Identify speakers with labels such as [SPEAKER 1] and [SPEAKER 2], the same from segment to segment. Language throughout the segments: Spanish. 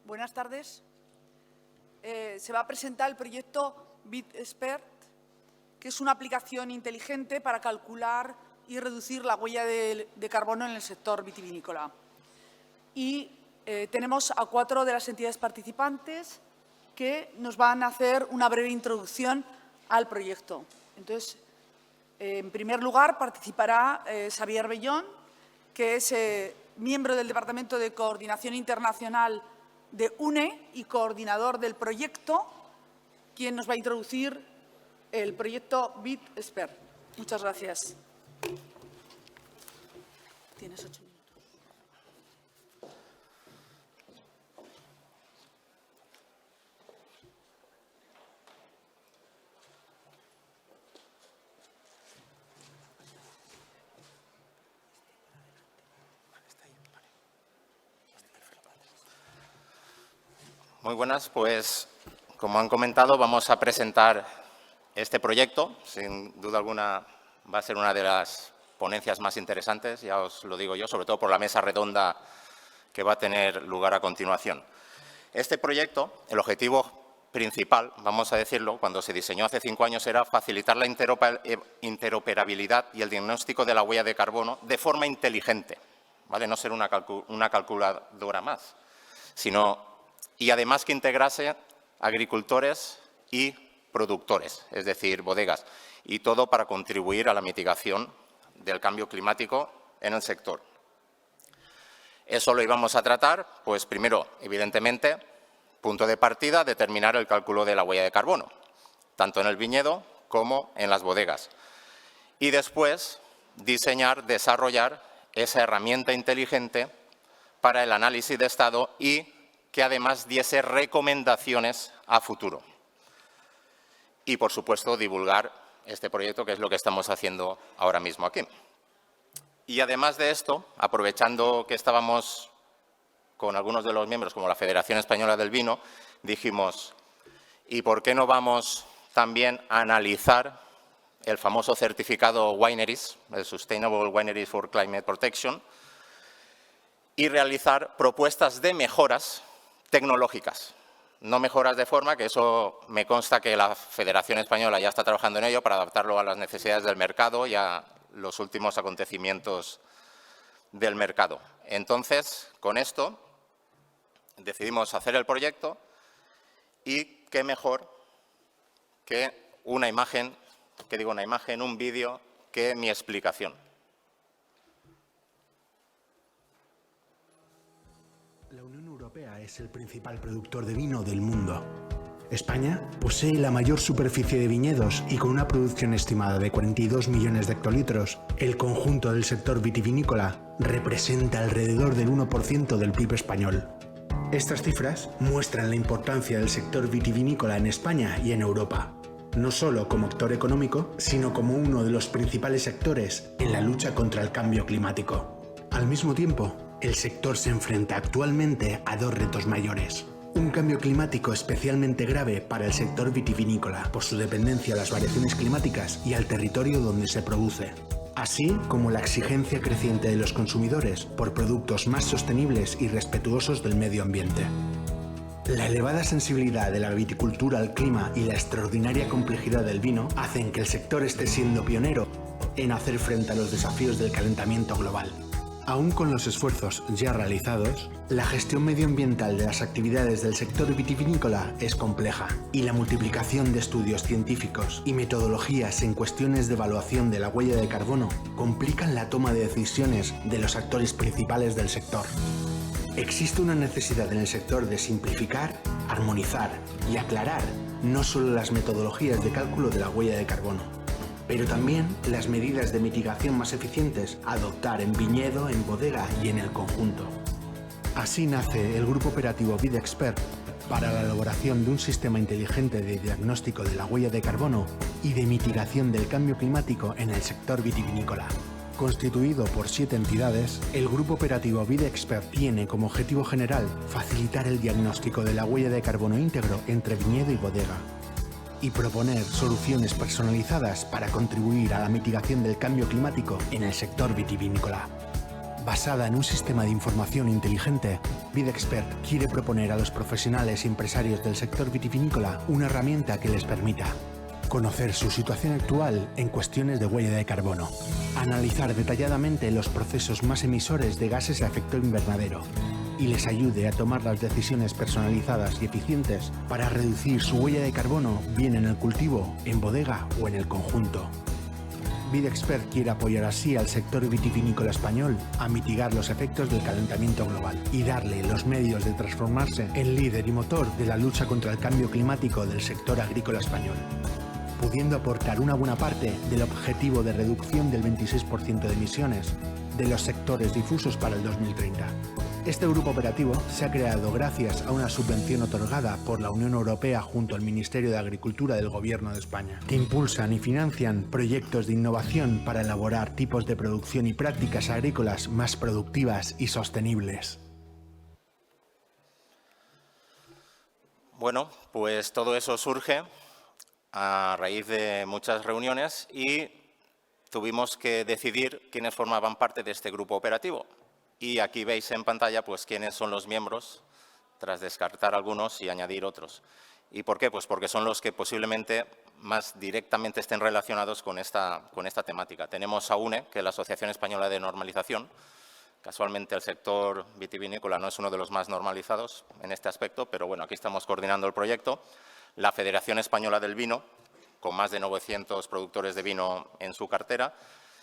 [SPEAKER 1] Buenas tardes. Se va a presentar el proyecto BitExpert, que es una aplicación inteligente para calcular y reducir la huella de carbono en el sector vitivinícola. Y tenemos a 4 de las entidades participantes que nos van a hacer una breve introducción al proyecto. Entonces, en primer lugar, participará Xavier Bellón, que es miembro del Departamento de Coordinación Internacional de UNE y coordinador del proyecto, quien nos va a introducir el proyecto BitExpert. Muchas gracias. Tienes 8 minutos.
[SPEAKER 2] Muy buenas, pues como han comentado vamos a presentar este proyecto. Sin duda alguna va a ser una de las ponencias más interesantes, ya os lo digo yo, sobre todo por la mesa redonda que va a tener lugar a continuación. Este proyecto, el objetivo principal, vamos a decirlo, cuando se diseñó hace 5 años era facilitar la interoperabilidad y el diagnóstico de la huella de carbono de forma inteligente, ¿vale? No ser una calculadora más, sino y además que integrase agricultores y productores, es decir, bodegas, y todo para contribuir a la mitigación del cambio climático en el sector. Eso lo íbamos a tratar, pues primero, evidentemente, punto de partida, determinar el cálculo de la huella de carbono, tanto en el viñedo como en las bodegas. Y después, diseñar, desarrollar esa herramienta inteligente para el análisis de estado y que además diese recomendaciones a futuro. Y, por supuesto, divulgar este proyecto, que es lo que estamos haciendo ahora mismo aquí. Y, además de esto, aprovechando que estábamos con algunos de los miembros, como la Federación Española del Vino, dijimos, ¿y por qué no vamos también a analizar el famoso certificado Wineries, el Sustainable Wineries for Climate Protection, y realizar propuestas de mejoras tecnológicas? No mejoras de forma, que eso me consta que la Federación Española ya está trabajando en ello para adaptarlo a las necesidades del mercado y a los últimos acontecimientos del mercado. Entonces, con esto decidimos hacer el proyecto y qué mejor que una imagen, un vídeo, que mi explicación.
[SPEAKER 3] La Unión Europea es el principal productor de vino del mundo. España posee la mayor superficie de viñedos y con una producción estimada de 42 millones de hectolitros, el conjunto del sector vitivinícola representa alrededor del 1% del PIB español. Estas cifras muestran la importancia del sector vitivinícola en España y en Europa, no solo como actor económico, sino como uno de los principales sectores en la lucha contra el cambio climático. Al mismo tiempo, el sector se enfrenta actualmente a 2 retos mayores. Un cambio climático especialmente grave para el sector vitivinícola por su dependencia a las variaciones climáticas y al territorio donde se produce, así como la exigencia creciente de los consumidores por productos más sostenibles y respetuosos del medio ambiente. La elevada sensibilidad de la viticultura al clima y la extraordinaria complejidad del vino hacen que el sector esté siendo pionero en hacer frente a los desafíos del calentamiento global. Aún con los esfuerzos ya realizados, la gestión medioambiental de las actividades del sector vitivinícola es compleja y la multiplicación de estudios científicos y metodologías en cuestiones de evaluación de la huella de carbono complican la toma de decisiones de los actores principales del sector. Existe una necesidad en el sector de simplificar, armonizar y aclarar no solo las metodologías de cálculo de la huella de carbono, pero también las medidas de mitigación más eficientes a adoptar en viñedo, en bodega y en el conjunto. Así nace el Grupo Operativo BitExpert para la elaboración de un sistema inteligente de diagnóstico de la huella de carbono y de mitigación del cambio climático en el sector vitivinícola. Constituido por 7 entidades, el Grupo Operativo BitExpert tiene como objetivo general facilitar el diagnóstico de la huella de carbono íntegro entre viñedo y bodega, y proponer soluciones personalizadas para contribuir a la mitigación del cambio climático en el sector vitivinícola. Basada en un sistema de información inteligente, VidExpert quiere proponer a los profesionales y empresarios del sector vitivinícola una herramienta que les permita conocer su situación actual en cuestiones de huella de carbono, analizar detalladamente los procesos más emisores de gases a efecto invernadero y les ayude a tomar las decisiones personalizadas y eficientes para reducir su huella de carbono bien en el cultivo, en bodega o en el conjunto. VidExpert quiere apoyar así al sector vitivinícola español a mitigar los efectos del calentamiento global y darle los medios de transformarse en líder y motor de la lucha contra el cambio climático del sector agrícola español, pudiendo aportar una buena parte del objetivo de reducción del 26% de emisiones de los sectores difusos para el 2030. Este grupo operativo se ha creado gracias a una subvención otorgada por la Unión Europea junto al Ministerio de Agricultura del Gobierno de España, que impulsan y financian proyectos de innovación para elaborar tipos de producción y prácticas agrícolas más productivas y sostenibles.
[SPEAKER 2] Bueno, pues todo eso surge a raíz de muchas reuniones y tuvimos que decidir quiénes formaban parte de este grupo operativo. Y aquí veis en pantalla pues quiénes son los miembros, tras descartar algunos y añadir otros. ¿Y por qué? Pues porque son los que posiblemente más directamente estén relacionados con esta temática. Tenemos a UNE, que es la Asociación Española de Normalización. Casualmente el sector vitivinícola no es uno de los más normalizados en este aspecto, pero bueno, aquí estamos coordinando el proyecto. La Federación Española del Vino, con más de 900 productores de vino en su cartera.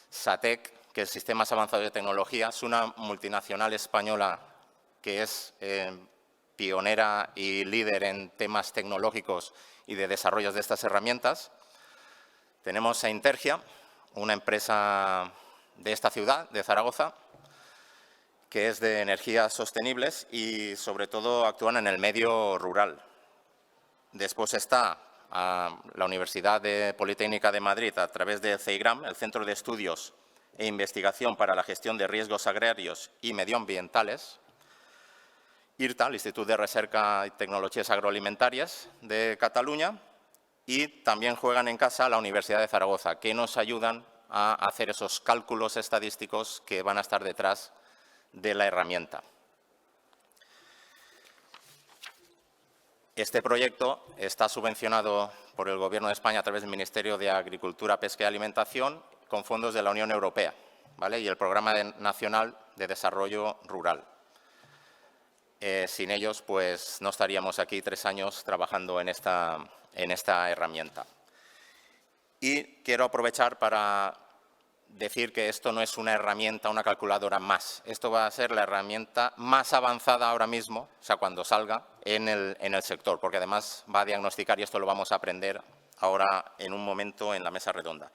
[SPEAKER 2] SATEC, que es Sistemas Avanzados de Tecnología, es una multinacional española que es pionera y líder en temas tecnológicos y de desarrollos de estas herramientas. Tenemos a Intergia, una empresa de esta ciudad, de Zaragoza, que es de energías sostenibles y, sobre todo, actúan en el medio rural. Después está la Universidad Politécnica de Madrid, a través de CEIGRAM, el Centro de Estudios e Investigación para la Gestión de Riesgos Agrarios y Medioambientales. IRTA, el Instituto de Recerca y Tecnologías Agroalimentarias de Cataluña. Y también juegan en casa la Universidad de Zaragoza, que nos ayudan a hacer esos cálculos estadísticos que van a estar detrás de la herramienta. Este proyecto está subvencionado por el Gobierno de España a través del Ministerio de Agricultura, Pesca y Alimentación con fondos de la Unión Europea, ¿vale? Y el Programa Nacional de Desarrollo Rural. Sin ellos, pues no estaríamos aquí 3 años trabajando en esta herramienta. Y quiero aprovechar para decir que esto no es una herramienta, una calculadora más. Esto va a ser la herramienta más avanzada ahora mismo, o sea, cuando salga en el sector, porque además va a diagnosticar, y esto lo vamos a aprender ahora en un momento en la mesa redonda.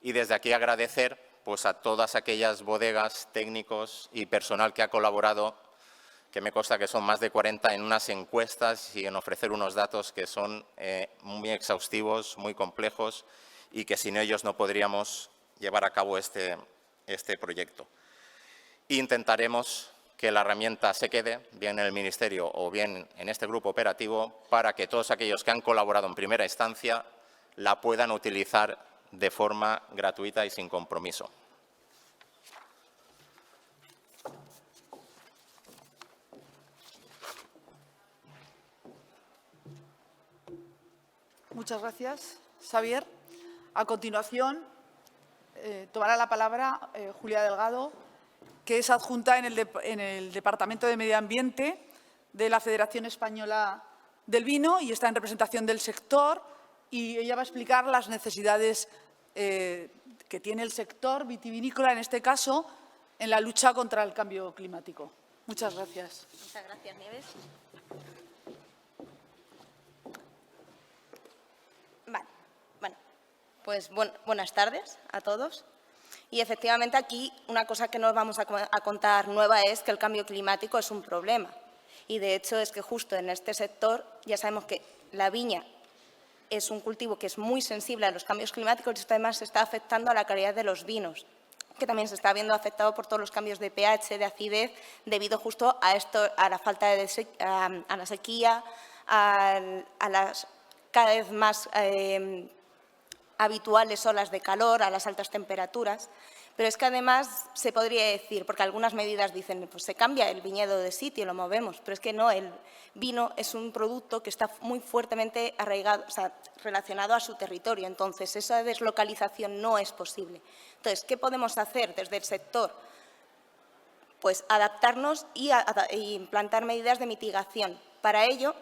[SPEAKER 2] Y desde aquí agradecer pues, a todas aquellas bodegas, técnicos y personal que ha colaborado, que me consta que son más de 40, en unas encuestas y en ofrecer unos datos que son muy exhaustivos, muy complejos y que sin ellos no podríamos llevar a cabo este proyecto. Intentaremos que la herramienta se quede, bien en el Ministerio o bien en este grupo operativo, para que todos aquellos que han colaborado en primera instancia la puedan utilizar de forma gratuita y sin compromiso.
[SPEAKER 1] Muchas gracias, Xavier. A continuación, tomará la palabra Julia Delgado, que es adjunta en el Departamento de Medio Ambiente de la Federación Española del Vino y está en representación del sector, y ella va a explicar las necesidades que tiene el sector vitivinícola, en este caso, en la lucha contra el cambio climático. Muchas gracias.
[SPEAKER 4] Muchas gracias, Nieves. Vale, bueno, pues buenas tardes a todos. Y efectivamente aquí una cosa que nos vamos a contar nueva es que el cambio climático es un problema. Y de hecho es que justo en este sector ya sabemos que la viña es un cultivo que es muy sensible a los cambios climáticos y esto además está afectando a la calidad de los vinos, que también se está viendo afectado por todos los cambios de pH, de acidez, debido justo a esto, a la falta de a la sequía, a las cada vez más habituales olas de calor, a las altas temperaturas. Pero es que además se podría decir, porque algunas medidas dicen, pues se cambia el viñedo de sitio, lo movemos, pero es que no, el vino es un producto que está muy fuertemente arraigado, o sea, relacionado a su territorio, entonces esa deslocalización no es posible. Entonces, ¿qué podemos hacer desde el sector? Pues adaptarnos y implantar medidas de mitigación. Para ello,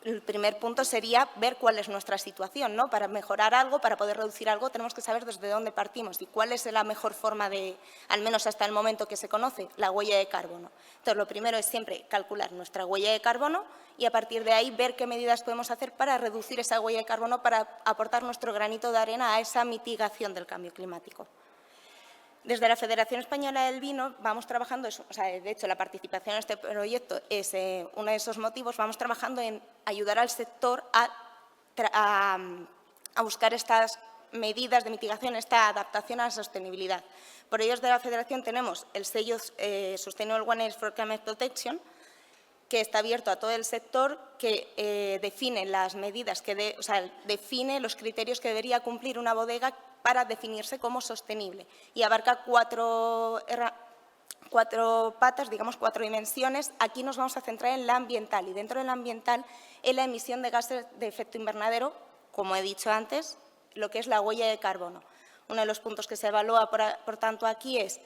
[SPEAKER 4] el primer punto sería ver cuál es nuestra situación, ¿no? Para mejorar algo, para poder reducir algo, tenemos que saber desde dónde partimos y cuál es la mejor forma de, al menos hasta el momento que se conoce, la huella de carbono. Entonces, lo primero es siempre calcular nuestra huella de carbono y a partir de ahí ver qué medidas podemos hacer para reducir esa huella de carbono, para aportar nuestro granito de arena a esa mitigación del cambio climático. Desde la Federación Española del Vino vamos trabajando, o sea, de hecho la participación en este proyecto es uno de esos motivos, vamos trabajando en ayudar al sector a buscar estas medidas de mitigación, esta adaptación a la sostenibilidad. Por ello, desde la Federación tenemos el sello Sustainable Wineries for Climate Protection, que está abierto a todo el sector, que define las medidas, define los criterios que debería cumplir una bodega para definirse como sostenible y abarca cuatro patas, digamos, 4 dimensiones. Aquí nos vamos a centrar en la ambiental y dentro de la ambiental en la emisión de gases de efecto invernadero, como he dicho antes, lo que es la huella de carbono. Uno de los puntos que se evalúa, por tanto, aquí es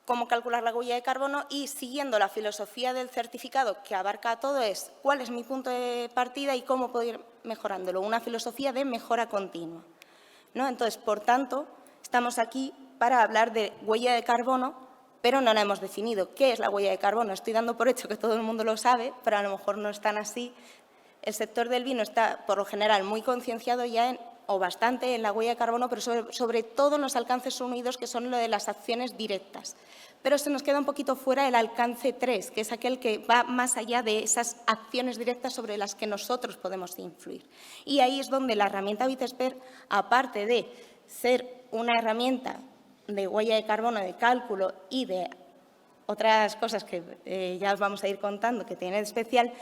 [SPEAKER 4] cómo calcular la huella de carbono y, siguiendo la filosofía del certificado que abarca todo, es cuál es mi punto de partida y cómo puedo ir mejorándolo. Una filosofía de mejora continua, ¿no? Entonces, por tanto, estamos aquí para hablar de huella de carbono, pero no la hemos definido. ¿Qué es la huella de carbono? Estoy dando por hecho que todo el mundo lo sabe, pero a lo mejor no es tan así. El sector del vino está, por lo general, muy concienciado ya o bastante en la huella de carbono, pero sobre todo en los alcances unidos, que son lo de las acciones directas. Pero se nos queda un poquito fuera el alcance 3, que es aquel que va más allá de esas acciones directas sobre las que nosotros podemos influir. Y ahí es donde la herramienta BitExpert, aparte de ser una herramienta de huella de carbono, de cálculo y de otras cosas que ya os vamos a ir contando que tiene de especial,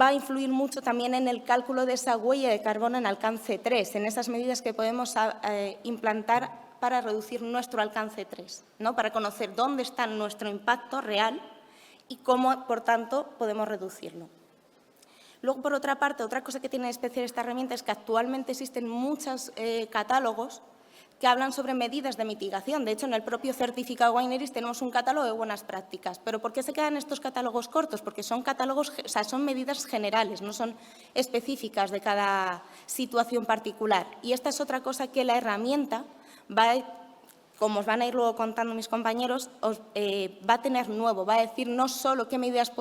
[SPEAKER 4] va a influir mucho también en el cálculo de esa huella de carbono en alcance 3, en esas medidas que podemos implantar para reducir nuestro alcance 3, ¿no? Para conocer dónde está nuestro impacto real y cómo, por tanto, podemos reducirlo. Luego, por otra parte, otra cosa que tiene de especial esta herramienta es que actualmente existen muchos catálogos que hablan sobre medidas de mitigación. De hecho, en el propio certificado Wineries tenemos un catálogo de buenas prácticas. ¿Pero por qué se quedan estos catálogos cortos? Porque son catálogos, o sea, son medidas generales, no son específicas de cada situación particular. Y esta es otra cosa que la herramienta como os van a ir luego contando mis compañeros, va a tener nuevo, va a decir no solo qué medidas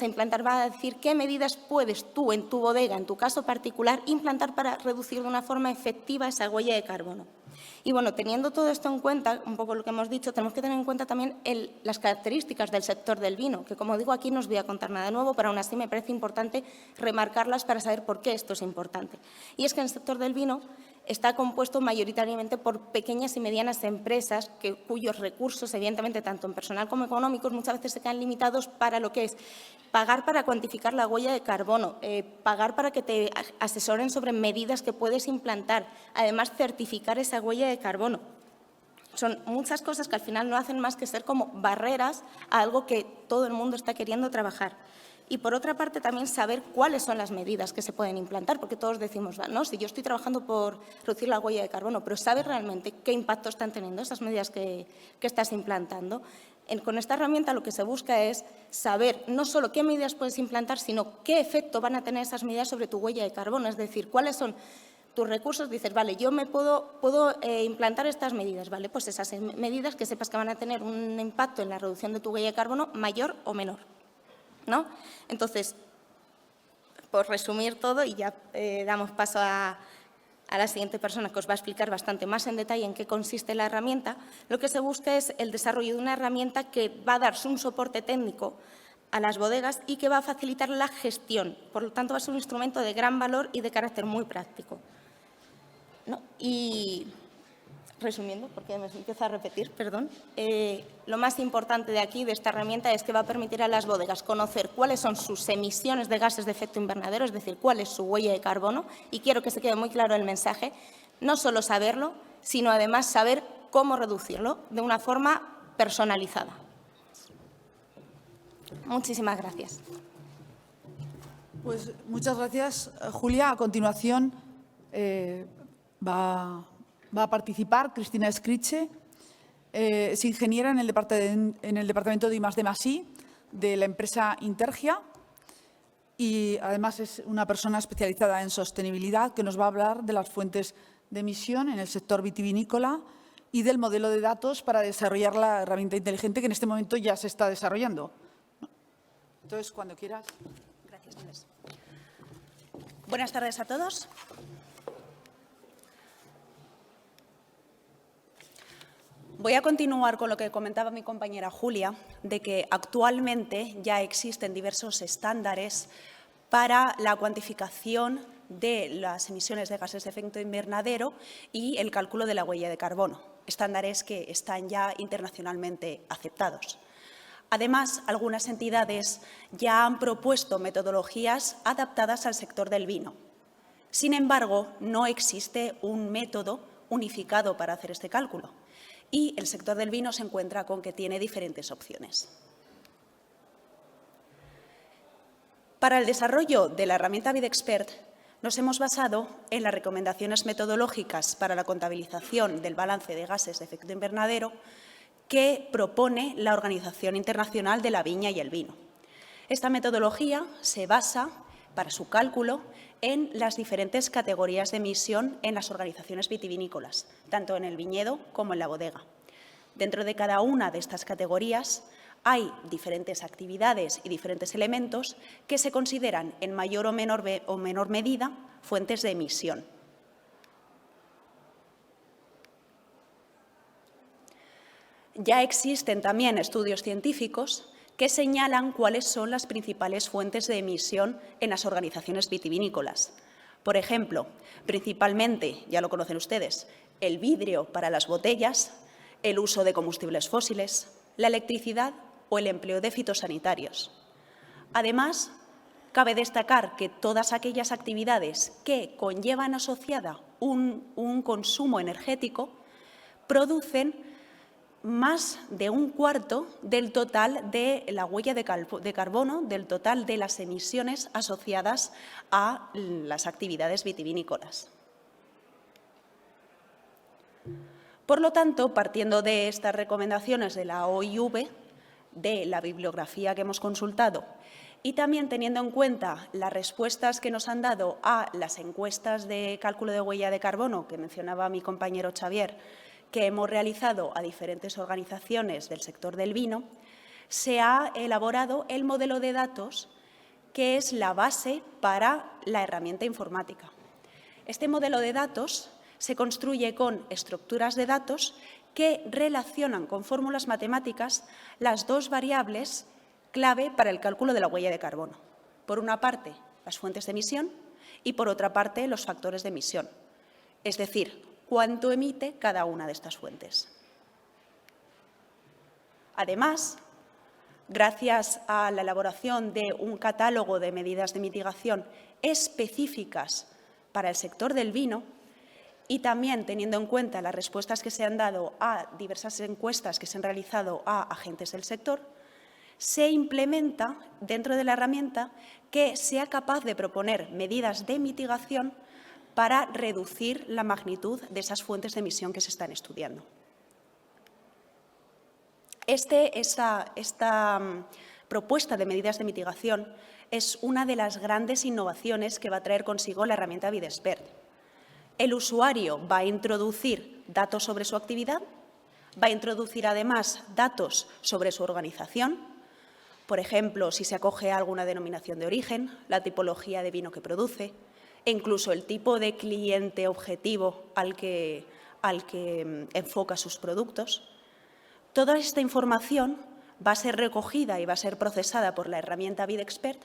[SPEAKER 4] a implantar, va a decir qué medidas puedes tú en tu bodega, en tu caso particular, implantar para reducir de una forma efectiva esa huella de carbono. Y bueno, teniendo todo esto en cuenta, un poco lo que hemos dicho, tenemos que tener en cuenta también las características del sector del vino, que como digo aquí no os voy a contar nada nuevo, pero aún así me parece importante remarcarlas para saber por qué esto es importante. Y es que en el sector del vino está compuesto mayoritariamente por pequeñas y medianas empresas cuyos recursos, evidentemente, tanto en personal como económicos, muchas veces se quedan limitados para lo que es pagar para cuantificar la huella de carbono, pagar para que te asesoren sobre medidas que puedes implantar, además certificar esa huella de carbono. Son muchas cosas que al final no hacen más que ser como barreras a algo que todo el mundo está queriendo trabajar. Y, por otra parte, también saber cuáles son las medidas que se pueden implantar, porque todos decimos, no, si yo estoy trabajando por reducir la huella de carbono, pero ¿sabes realmente qué impacto están teniendo esas medidas que estás implantando? Con esta herramienta lo que se busca es saber no solo qué medidas puedes implantar, sino qué efecto van a tener esas medidas sobre tu huella de carbono, es decir, cuáles son tus recursos. Dices, vale, yo me puedo implantar estas medidas, vale, pues esas medidas que sepas que van a tener un impacto en la reducción de tu huella de carbono mayor o menor, ¿no? Entonces, por resumir todo, y ya damos paso a la siguiente persona que os va a explicar bastante más en detalle en qué consiste la herramienta, lo que se busca es el desarrollo de una herramienta que va a dar un soporte técnico a las bodegas y que va a facilitar la gestión. Por lo tanto, va a ser un instrumento de gran valor y de carácter muy práctico, ¿no? Y resumiendo, porque me empiezo a repetir, perdón, lo más importante de aquí, de esta herramienta, es que va a permitir a las bodegas conocer cuáles son sus emisiones de gases de efecto invernadero, es decir, cuál es su huella de carbono, y quiero que se quede muy claro el mensaje, no solo saberlo, sino además saber cómo reducirlo de una forma personalizada. Muchísimas gracias.
[SPEAKER 1] Pues muchas gracias, Julia. A continuación va a participar Cristina Escriche. Es ingeniera en el departamento de I+D+I de la empresa Intergia y además es una persona especializada en sostenibilidad que nos va a hablar de las fuentes de emisión en el sector vitivinícola y del modelo de datos para desarrollar la herramienta inteligente que en este momento ya se está desarrollando. Entonces, cuando quieras.
[SPEAKER 5] Gracias, Inés. Buenas tardes a todos. Voy a continuar con lo que comentaba mi compañera Julia, de que actualmente ya existen diversos estándares para la cuantificación de las emisiones de gases de efecto invernadero y el cálculo de la huella de carbono, estándares que están ya internacionalmente aceptados. Además, algunas entidades ya han propuesto metodologías adaptadas al sector del vino. Sin embargo, no existe un método unificado para hacer este cálculo y el sector del vino se encuentra con que tiene diferentes opciones. Para el desarrollo de la herramienta VidExpert nos hemos basado en las recomendaciones metodológicas para la contabilización del balance de gases de efecto invernadero que propone la Organización Internacional de la Viña y el Vino. Esta metodología se basa, para su cálculo, en las diferentes categorías de emisión en las organizaciones vitivinícolas, tanto en el viñedo como en la bodega. Dentro de cada una de estas categorías hay diferentes actividades y diferentes elementos que se consideran en mayor o menor medida fuentes de emisión. Ya existen también estudios científicos que señalan cuáles son las principales fuentes de emisión en las organizaciones vitivinícolas. Por ejemplo, principalmente, ya lo conocen ustedes, el vidrio para las botellas, el uso de combustibles fósiles, la electricidad o el empleo de fitosanitarios. Además, cabe destacar que todas aquellas actividades que conllevan asociada un consumo energético producen más de un cuarto del total de la huella de carbono, del total de las emisiones asociadas a las actividades vitivinícolas. Por lo tanto, partiendo de estas recomendaciones de la OIV, de la bibliografía que hemos consultado y también teniendo en cuenta las respuestas que nos han dado a las encuestas de cálculo de huella de carbono que mencionaba mi compañero Xavier, que hemos realizado a diferentes organizaciones del sector del vino, se ha elaborado el modelo de datos que es la base para la herramienta informática. Este modelo de datos se construye con estructuras de datos que relacionan con fórmulas matemáticas las dos variables clave para el cálculo de la huella de carbono. Por una parte, las fuentes de emisión y, por otra parte, los factores de emisión, es decir, cuánto emite cada una de estas fuentes. Además, gracias a la elaboración de un catálogo de medidas de mitigación específicas para el sector del vino y también teniendo en cuenta las respuestas que se han dado a diversas encuestas que se han realizado a agentes del sector, se implementa dentro de la herramienta que sea capaz de proponer medidas de mitigación para reducir la magnitud de esas fuentes de emisión que se están estudiando. Esta propuesta de medidas de mitigación es una de las grandes innovaciones que va a traer consigo la herramienta VidExpert. El usuario va a introducir datos sobre su actividad, va a introducir además datos sobre su organización, por ejemplo, si se acoge a alguna denominación de origen, la tipología de vino que produce, e incluso el tipo de cliente objetivo al que enfoca sus productos. Toda esta información va a ser recogida y va a ser procesada por la herramienta VidExpert,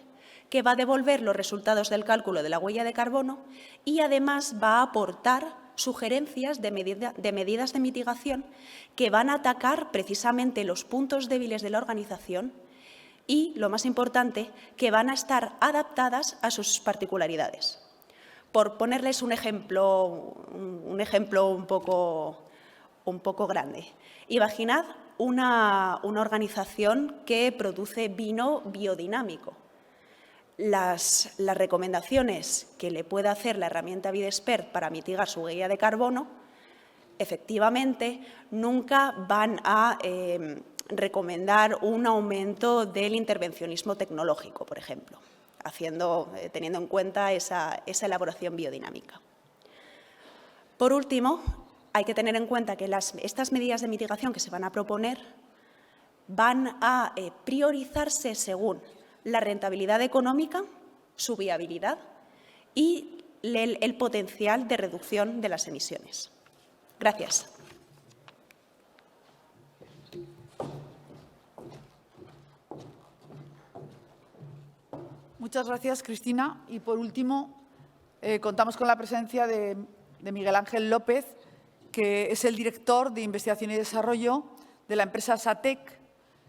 [SPEAKER 5] que va a devolver los resultados del cálculo de la huella de carbono y, además, va a aportar sugerencias de medidas de mitigación que van a atacar precisamente los puntos débiles de la organización y, lo más importante, que van a estar adaptadas a sus particularidades. Por ponerles un ejemplo un poco un poco grande. Imaginad una organización que produce vino biodinámico. Las recomendaciones que le puede hacer la herramienta Videxpert para mitigar su huella de carbono, efectivamente, nunca van a recomendar un aumento del intervencionismo tecnológico, por ejemplo, teniendo en cuenta esa elaboración biodinámica. Por último, hay que tener en cuenta que estas medidas de mitigación que se van a proponer van a priorizarse según la rentabilidad económica, su viabilidad y el potencial de reducción de las emisiones. Gracias.
[SPEAKER 1] Muchas gracias, Cristina. Y, por último, contamos con la presencia de Miguel Ángel López, que es el director de Investigación y Desarrollo de la empresa SATEC,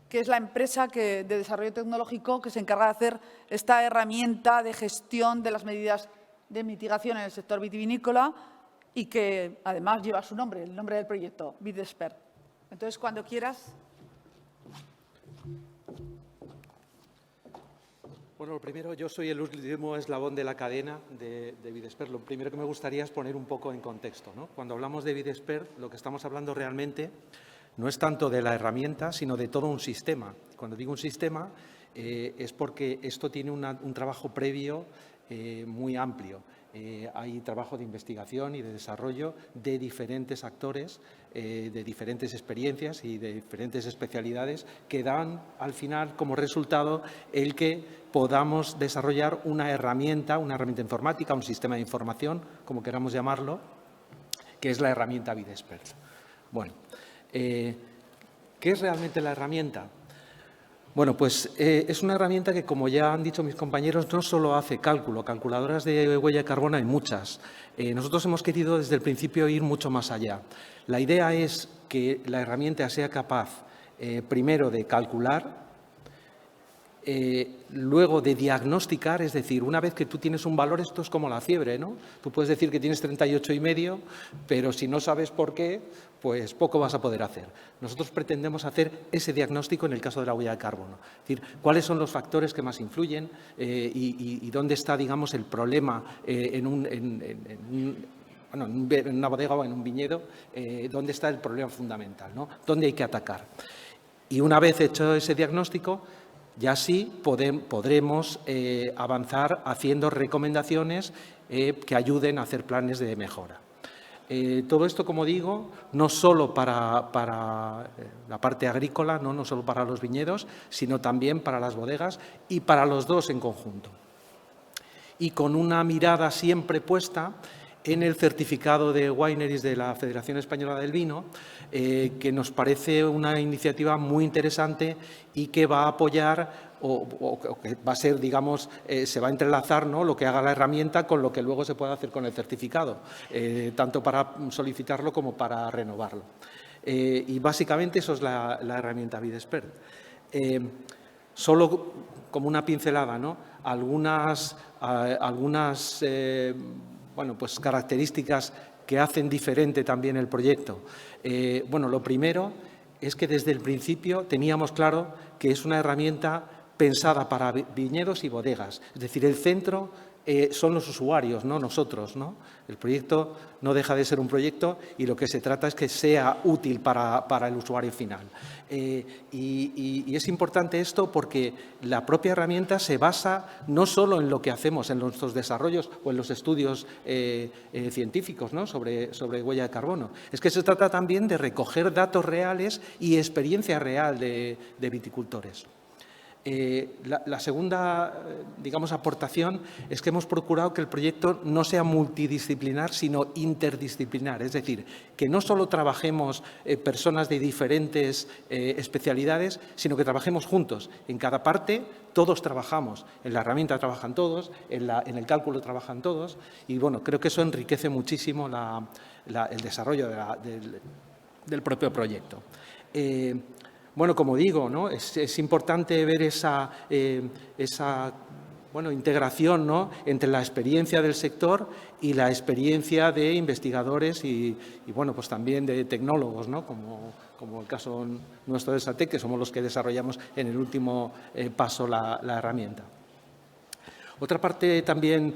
[SPEAKER 1] que es la empresa de desarrollo tecnológico que se encarga de hacer esta herramienta de gestión de las medidas de mitigación en el sector vitivinícola y que, además, lleva su nombre, el nombre del proyecto, Videxpert. Entonces, cuando quieras.
[SPEAKER 6] Bueno, lo primero, yo soy el último eslabón de la cadena de Videxpert. Lo primero que me gustaría es poner un poco en contexto, ¿no? Cuando hablamos de Videxpert, lo que estamos hablando realmente no es tanto de la herramienta, sino de todo un sistema. Cuando digo un sistema, es porque esto tiene un trabajo previo muy amplio. Hay trabajo de investigación y de desarrollo de diferentes actores, de diferentes experiencias y de diferentes especialidades que dan al final como resultado el que podamos desarrollar una herramienta informática, un sistema de información, como queramos llamarlo, que es la herramienta Videxpert. Bueno, ¿qué es realmente la herramienta? Bueno, pues es una herramienta que, como ya han dicho mis compañeros, no solo hace cálculo. Calculadoras de huella de carbono hay muchas. Nosotros hemos querido desde el principio ir mucho más allá. La idea es que la herramienta sea capaz, primero, de calcular, luego de diagnosticar, es decir, una vez que tú tienes un valor, esto es como la fiebre, ¿no? Tú puedes decir que tienes 38,5, pero si no sabes por qué, pues poco vas a poder hacer. Nosotros pretendemos hacer ese diagnóstico en el caso de la huella de carbono. Es decir, cuáles son los factores que más influyen y dónde está, digamos, el problema en una bodega o en un viñedo, dónde está el problema fundamental, ¿no? Dónde hay que atacar. Y una vez hecho ese diagnóstico, ya sí podremos avanzar haciendo recomendaciones que ayuden a hacer planes de mejora. Todo esto, como digo, no solo para la parte agrícola, no solo para los viñedos, sino también para las bodegas y para los dos en conjunto. Y con una mirada siempre puesta en el certificado de wineries de la Federación Española del Vino, que nos parece una iniciativa muy interesante y que va a apoyar o que va a ser, digamos, se va a entrelazar, ¿no?, lo que haga la herramienta con lo que luego se pueda hacer con el certificado, tanto para solicitarlo como para renovarlo. Y básicamente eso es la herramienta Videxpert. Solo como una pincelada, ¿no?, algunas bueno, pues características que hacen diferente también el proyecto. Bueno, lo primero es que desde el principio teníamos claro que es una herramienta pensada para viñedos y bodegas. Es decir, el centro son los usuarios, no nosotros, ¿no? El proyecto no deja de ser un proyecto y lo que se trata es que sea útil para el usuario final. Y es importante esto porque la propia herramienta se basa no solo en lo que hacemos en nuestros desarrollos o en los estudios científicos, ¿no?, sobre huella de carbono. Es que se trata también de recoger datos reales y experiencia real de viticultores. La segunda, digamos, aportación es que hemos procurado que el proyecto no sea multidisciplinar, sino interdisciplinar. Es decir, que no solo trabajemos personas de diferentes especialidades, sino que trabajemos juntos. En cada parte todos trabajamos. En la herramienta trabajan todos, en el cálculo trabajan todos. Y, bueno, creo que eso enriquece muchísimo el desarrollo del propio proyecto. Bueno, como digo, ¿no?, es importante ver esa integración, ¿no?, entre la experiencia del sector y la experiencia de investigadores y bueno, pues también de tecnólogos, ¿no?, como el caso nuestro de SATEC, que somos los que desarrollamos en el último paso la herramienta. Otra parte también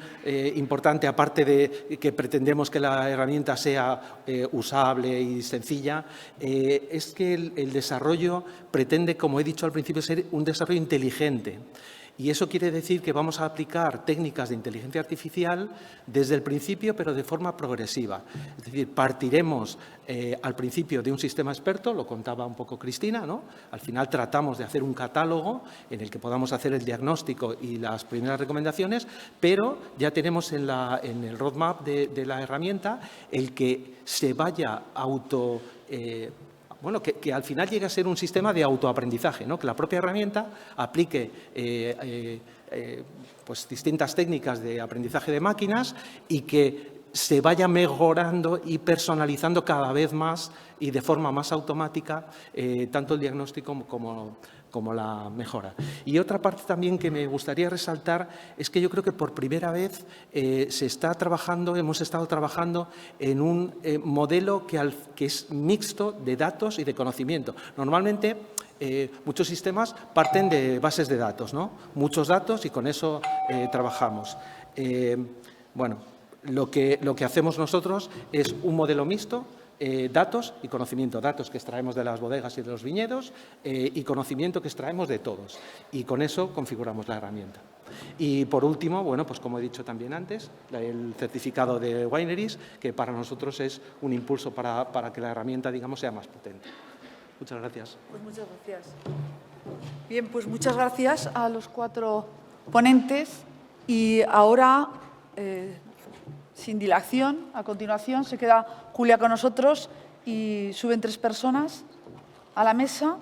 [SPEAKER 6] importante, aparte de que pretendemos que la herramienta sea usable y sencilla, es que el desarrollo pretende, como he dicho al principio, ser un desarrollo inteligente. Y eso quiere decir que vamos a aplicar técnicas de inteligencia artificial desde el principio, pero de forma progresiva. Es decir, partiremos al principio de un sistema experto, lo contaba un poco Cristina, ¿no? Al final tratamos de hacer un catálogo en el que podamos hacer el diagnóstico y las primeras recomendaciones, pero ya tenemos en el roadmap de la herramienta el que se vaya que al final llegue a ser un sistema de autoaprendizaje, ¿no?, que la propia herramienta aplique pues distintas técnicas de aprendizaje de máquinas y que se vaya mejorando y personalizando cada vez más y de forma más automática tanto el diagnóstico como la mejora. Y otra parte también que me gustaría resaltar es que yo creo que por primera vez hemos estado trabajando en un modelo que es mixto de datos y de conocimiento. Normalmente muchos sistemas parten de bases de datos, ¿no?, muchos datos, y con eso trabajamos. Lo que hacemos nosotros es un modelo mixto, datos y conocimiento. Datos que extraemos de las bodegas y de los viñedos y conocimiento que extraemos de todos. Y con eso configuramos la herramienta. Y por último, pues como he dicho también antes, el certificado de Wineries, que para nosotros es un impulso para que la herramienta, digamos, sea más potente. Muchas gracias.
[SPEAKER 1] Pues muchas gracias. Bien, pues muchas gracias a los 4 ponentes y ahora, sin dilación, a continuación se queda Julia con nosotros y suben 3 personas a la mesa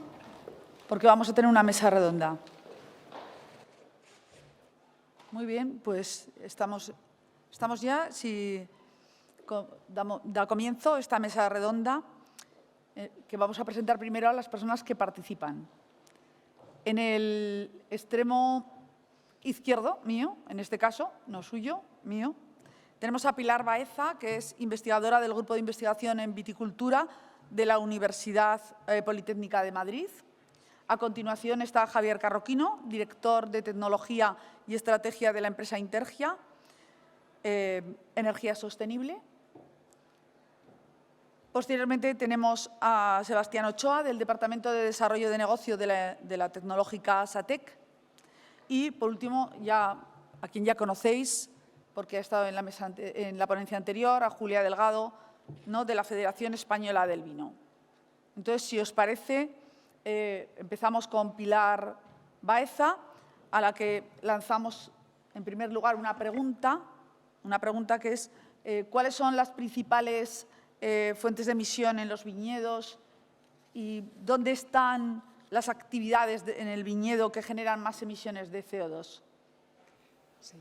[SPEAKER 1] porque vamos a tener una mesa redonda. Muy bien, pues estamos ya. Si da comienzo esta mesa redonda que vamos a presentar primero a las personas que participan. En el extremo izquierdo, mío, en este caso, no suyo, mío, tenemos a Pilar Baeza, que es investigadora del Grupo de Investigación en Viticultura de la Universidad Politécnica de Madrid. A continuación está Javier Carroquino, director de Tecnología y Estrategia de la empresa Intergia, Energía Sostenible. Posteriormente tenemos a Sebastián Ochoa, del Departamento de Desarrollo de Negocio de la tecnológica SATEC. Y, por último, a quien ya conocéis, porque ha estado en la ponencia anterior, a Julia Delgado, ¿no?, de la Federación Española del Vino. Entonces, si os parece, empezamos con Pilar Baeza, a la que lanzamos, en primer lugar, una pregunta que es ¿cuáles son las principales fuentes de emisión en los viñedos y dónde están las actividades en el viñedo que generan más emisiones de CO2?
[SPEAKER 7] Sí.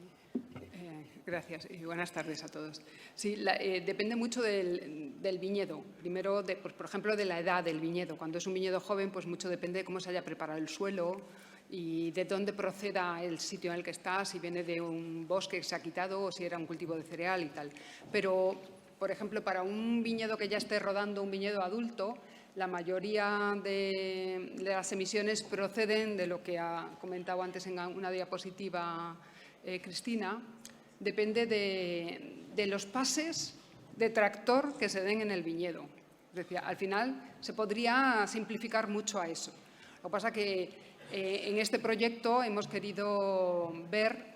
[SPEAKER 7] Gracias y buenas tardes a todos. Sí, depende mucho del viñedo. Primero, por ejemplo, de la edad del viñedo. Cuando es un viñedo joven, pues mucho depende de cómo se haya preparado el suelo y de dónde proceda el sitio en el que está, si viene de un bosque que se ha quitado o si era un cultivo de cereal y tal. Pero, por ejemplo, para un viñedo que ya esté rodando, un viñedo adulto, la mayoría de las emisiones proceden de lo que ha comentado antes en una diapositiva Cristina. Depende de los pases de tractor que se den en el viñedo. Es decir, al final se podría simplificar mucho a eso. Lo que pasa es que en este proyecto hemos querido ver,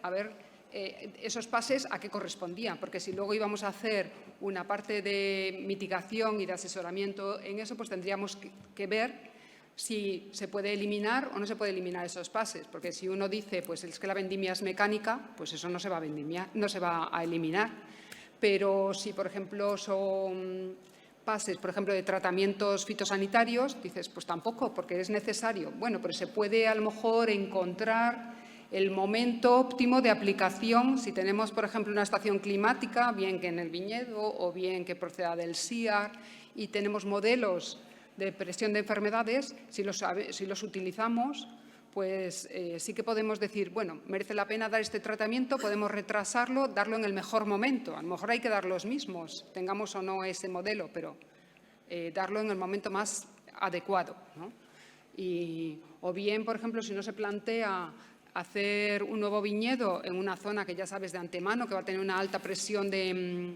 [SPEAKER 7] esos pases a qué correspondían, porque si luego íbamos a hacer una parte de mitigación y de asesoramiento en eso, pues tendríamos que ver si se puede eliminar o no se puede eliminar esos pases, porque si uno dice, pues es que la vendimia es mecánica, pues eso no se va a vendimiar, no se va a eliminar. Pero si, por ejemplo, son pases, por ejemplo, de tratamientos fitosanitarios, dices, pues tampoco, porque es necesario. Bueno, pero se puede a lo mejor encontrar el momento óptimo de aplicación si tenemos, por ejemplo, una estación climática, bien que en el viñedo o bien que proceda del SIAR, y tenemos modelos de presión de enfermedades, si los utilizamos, pues sí que podemos decir, bueno, merece la pena dar este tratamiento, podemos retrasarlo, darlo en el mejor momento. A lo mejor hay que dar los mismos, tengamos o no ese modelo, pero darlo en el momento más adecuado, ¿no? O bien, por ejemplo, si no se plantea hacer un nuevo viñedo en una zona que ya sabes de antemano que va a tener una alta presión de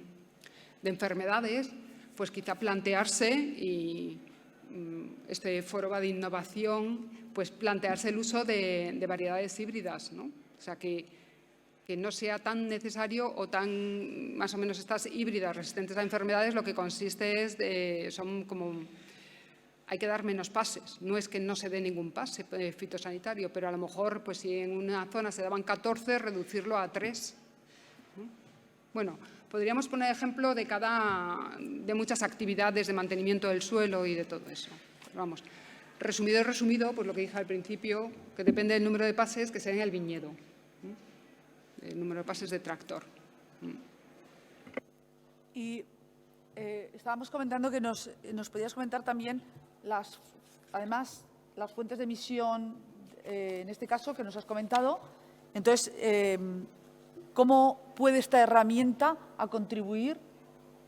[SPEAKER 7] enfermedades, pues quizá plantearse, y este foro va de innovación, pues plantearse el uso de variedades híbridas, ¿no? O sea, que no sea tan necesario o tan, más o menos estas híbridas resistentes a enfermedades, lo que consiste es, son como, hay que dar menos pases. No es que no se dé ningún pase fitosanitario, pero a lo mejor, pues si en una zona se daban 14, reducirlo a 3. Bueno, podríamos poner ejemplo de muchas actividades de mantenimiento del suelo y de todo eso. Vamos, resumido, pues lo que dije al principio, que depende del número de pases que se den en el viñedo. El número de pases de tractor.
[SPEAKER 1] Y estábamos comentando que nos podías comentar también, además, las fuentes de emisión, en este caso, que nos has comentado. Entonces, ¿cómo puede esta herramienta a contribuir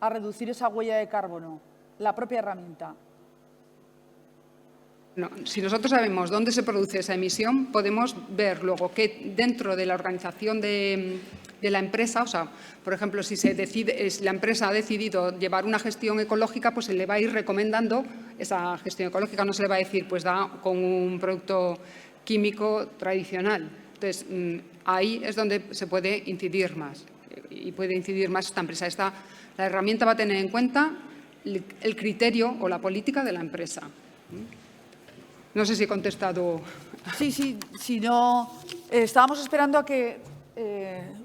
[SPEAKER 1] a reducir esa huella de carbono? La propia herramienta.
[SPEAKER 7] No, si nosotros sabemos dónde se produce esa emisión, podemos ver luego que dentro de la organización de la empresa, o sea, por ejemplo, si la empresa ha decidido llevar una gestión ecológica, pues se le va a ir recomendando esa gestión ecológica. No se le va a decir, pues da con un producto químico tradicional. Entonces, ahí es donde se puede incidir más. Y puede incidir más esta empresa. La herramienta va a tener en cuenta el criterio o la política de la empresa. No sé si he contestado.
[SPEAKER 1] Sí, si no, estábamos esperando a que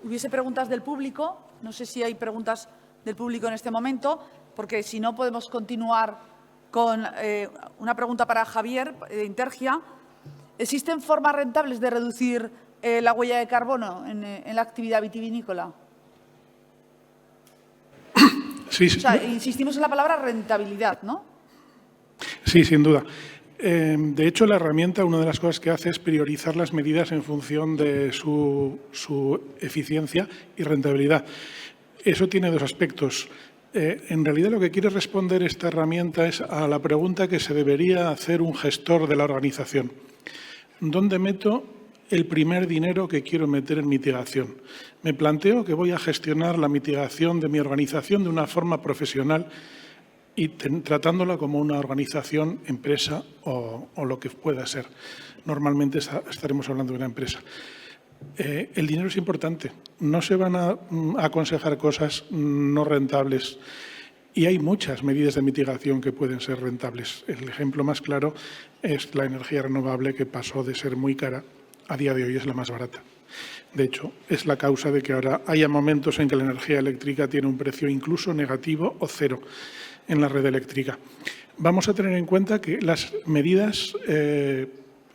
[SPEAKER 1] hubiese preguntas del público. No sé si hay preguntas del público en este momento, porque si no podemos continuar con una pregunta para Javier de Intergia. ¿Existen formas rentables de reducir la huella de carbono en la actividad vitivinícola?
[SPEAKER 8] Sí,
[SPEAKER 1] o sea, insistimos en la palabra rentabilidad, ¿no?
[SPEAKER 8] Sí, sin duda. De hecho, la herramienta, una de las cosas que hace es priorizar las medidas en función de su eficiencia y rentabilidad. Eso tiene dos aspectos. En realidad, lo que quiere responder esta herramienta es a la pregunta que se debería hacer un gestor de la organización. ¿Dónde meto el primer dinero que quiero meter en mitigación? Me planteo que voy a gestionar la mitigación de mi organización de una forma profesional y tratándola como una organización, empresa o lo que pueda ser. Normalmente estaremos hablando de una empresa. El dinero es importante. No se van a aconsejar cosas no rentables. Y hay muchas medidas de mitigación que pueden ser rentables. El ejemplo más claro es la energía renovable, que pasó de ser muy cara, a día de hoy es la más barata. De hecho, es la causa de que ahora haya momentos en que la energía eléctrica tiene un precio incluso negativo o cero en la red eléctrica. Vamos a tener en cuenta que las medidas,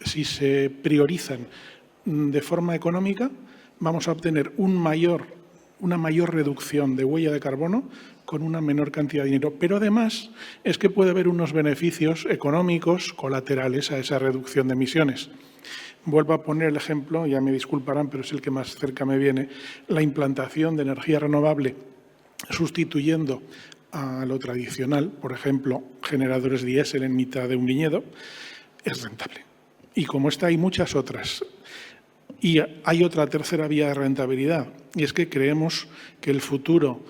[SPEAKER 8] si se priorizan de forma económica, vamos a obtener una mayor reducción de huella de carbono con una menor cantidad de dinero. Pero además es que puede haber unos beneficios económicos colaterales a esa reducción de emisiones. Vuelvo a poner el ejemplo, ya me disculparán, pero es el que más cerca me viene, la implantación de energía renovable sustituyendo a lo tradicional, por ejemplo, generadores diésel en mitad de un viñedo, es rentable. Y como esta, hay muchas otras. Y hay otra tercera vía de rentabilidad, y es que creemos que el futuro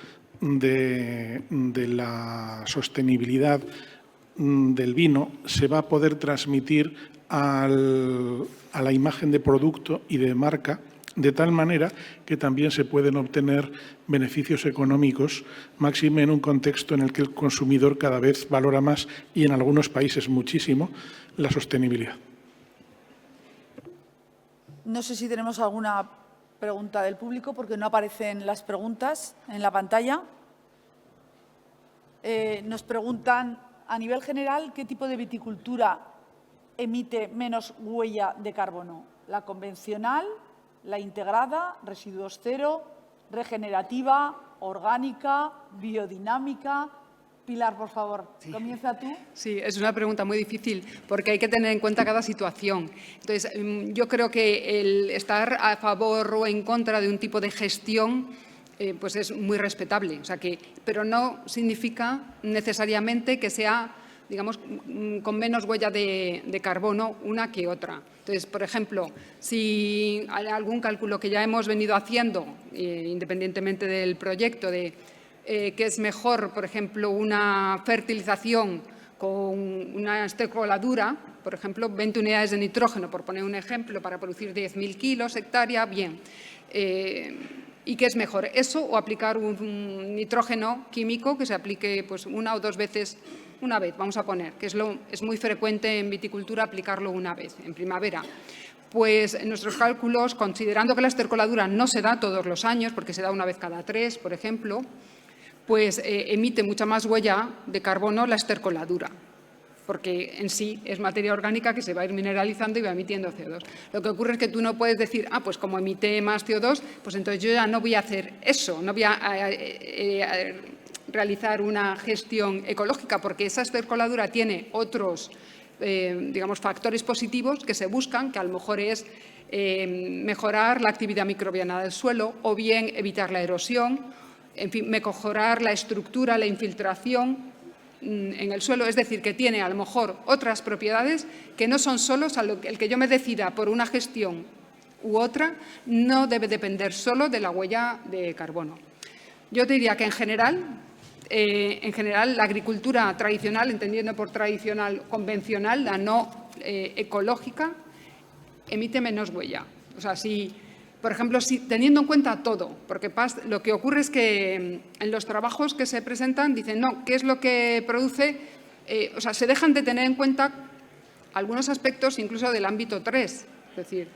[SPEAKER 8] de la sostenibilidad del vino se va a poder transmitir a la imagen de producto y de marca, de tal manera que también se pueden obtener beneficios económicos, máxime en un contexto en el que el consumidor cada vez valora más, y en algunos países muchísimo, la sostenibilidad.
[SPEAKER 1] No sé si tenemos alguna pregunta del público, porque no aparecen las preguntas en la pantalla. Nos preguntan, a nivel general, ¿qué tipo de viticultura emite menos huella de carbono? ¿La convencional, la integrada, residuos cero, regenerativa, orgánica, biodinámica, Pilar, por favor, comienza tú.
[SPEAKER 7] Sí, es una pregunta muy difícil porque hay que tener en cuenta cada situación. Entonces, yo creo que el estar a favor o en contra de un tipo de gestión pues es muy respetable. O sea pero no significa necesariamente que sea, digamos, con menos huella de carbono una que otra. Entonces, por ejemplo, si hay algún cálculo que ya hemos venido haciendo, independientemente del proyecto, de que es mejor, por ejemplo, una fertilización con una estercoladura, por ejemplo, 20 unidades de nitrógeno, por poner un ejemplo, para producir 10.000 kilos hectárea, bien. ¿Y qué es mejor? ¿Eso o aplicar un nitrógeno químico que se aplique pues, una o dos veces? Una vez, vamos a poner, que es muy frecuente en viticultura aplicarlo una vez, en primavera. Pues en nuestros cálculos, considerando que la estercoladura no se da todos los años, porque se da una vez cada 3, por ejemplo, pues emite mucha más huella de carbono la estercoladura, porque en sí es materia orgánica que se va a ir mineralizando y va emitiendo CO2. Lo que ocurre es que tú no puedes decir, pues como emite más CO2, pues entonces yo ya no voy a hacer eso, no voy a realizar una gestión ecológica, porque esa estercoladura tiene otros, digamos, factores positivos que se buscan, que a lo mejor es mejorar la actividad microbiana del suelo o bien evitar la erosión, en fin, mejorar la estructura, la infiltración en el suelo, es decir, que tiene a lo mejor otras propiedades que no son solo, o sea, el que yo me decida por una gestión u otra no debe depender solo de la huella de carbono. Yo te diría que en general la agricultura tradicional, entendiendo por tradicional convencional, la no ecológica, emite menos huella. O sea, si, por ejemplo, teniendo en cuenta todo, porque lo que ocurre es que en los trabajos que se presentan dicen, no, ¿qué es lo que produce? O sea, se dejan de tener en cuenta algunos aspectos incluso del ámbito 3. Es decir,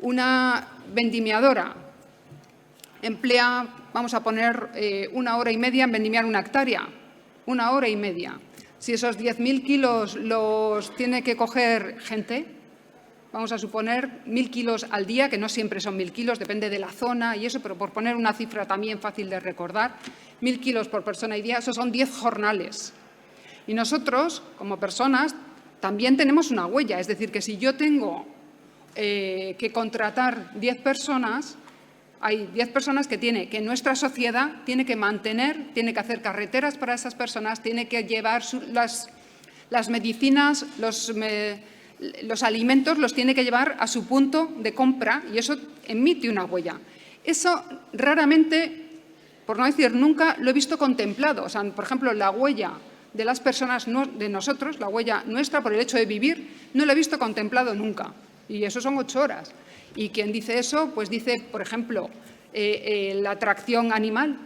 [SPEAKER 7] una vendimiadora emplea, vamos a poner, 1 hora y media en vendimiar una hectárea, 1 hora y media. Si esos 10.000 kilos los tiene que coger gente, vamos a suponer 1.000 kilos al día, que no siempre son 1.000 kilos, depende de la zona y eso, pero por poner una cifra también fácil de recordar, 1.000 kilos por persona y día, eso son 10 jornales. Y nosotros, como personas, también tenemos una huella, es decir, que si yo tengo que contratar 10 personas, hay 10 personas que nuestra sociedad tiene que mantener, tiene que hacer carreteras para esas personas, tiene que llevar las medicinas, los alimentos, los tiene que llevar a su punto de compra y eso emite una huella. Eso raramente, por no decir nunca, lo he visto contemplado. O sea, por ejemplo, la huella de las personas, de nosotros, la huella nuestra por el hecho de vivir, no lo he visto contemplado nunca. Y eso son 8 horas. Y quien dice eso, pues dice, por ejemplo, la atracción animal.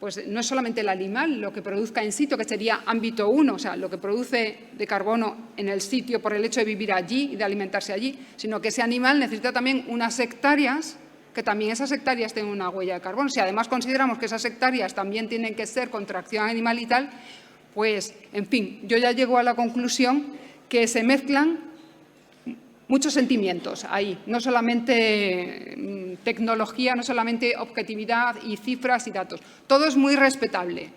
[SPEAKER 7] Pues no es solamente el animal lo que produzca en sitio, que sería ámbito 1, o sea, lo que produce de carbono en el sitio por el hecho de vivir allí y de alimentarse allí, sino que ese animal necesita también unas hectáreas, que también esas hectáreas tienen una huella de carbono. Si además consideramos que esas hectáreas también tienen que ser con tracción animal y tal, pues, en fin, yo ya llego a la conclusión que se mezclan muchos sentimientos ahí, no solamente tecnología, no solamente objetividad y cifras y datos. Todo es muy respetable,